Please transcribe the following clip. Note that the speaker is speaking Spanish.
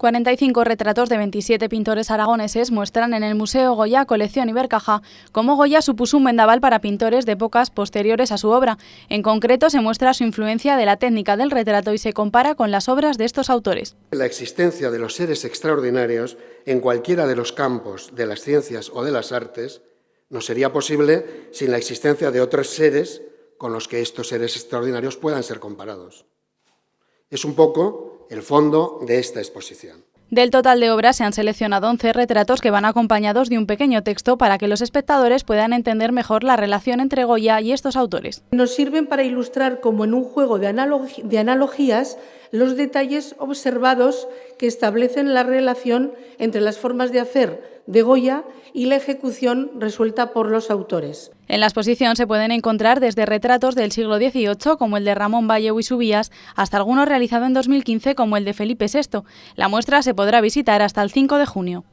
45 retratos de 27 pintores aragoneses muestran en el Museo Goya, colección Ibercaja, cómo Goya supuso un vendaval para pintores de épocas posteriores a su obra. En concreto, se muestra su influencia de la técnica del retrato y se compara con las obras de estos autores. La existencia de los seres extraordinarios en cualquiera de los campos de las ciencias o de las artes no sería posible sin la existencia de otros seres con los que estos seres extraordinarios puedan ser comparados. Es un poco el fondo de esta exposición. Del total de obras se han seleccionado 11 retratos que van acompañados de un pequeño texto para que los espectadores puedan entender mejor la relación entre Goya y estos autores. Nos sirven para ilustrar, como en un juego de analogías, los detalles observados que establecen la relación entre las formas de hacer de Goya y la ejecución resuelta por los autores. En la exposición se pueden encontrar desde retratos del siglo XVIII, como el de Ramón Vallejo y Subías, hasta algunos realizados en 2015, como el de Felipe VI. La muestra se podrá visitar hasta el 5 de junio.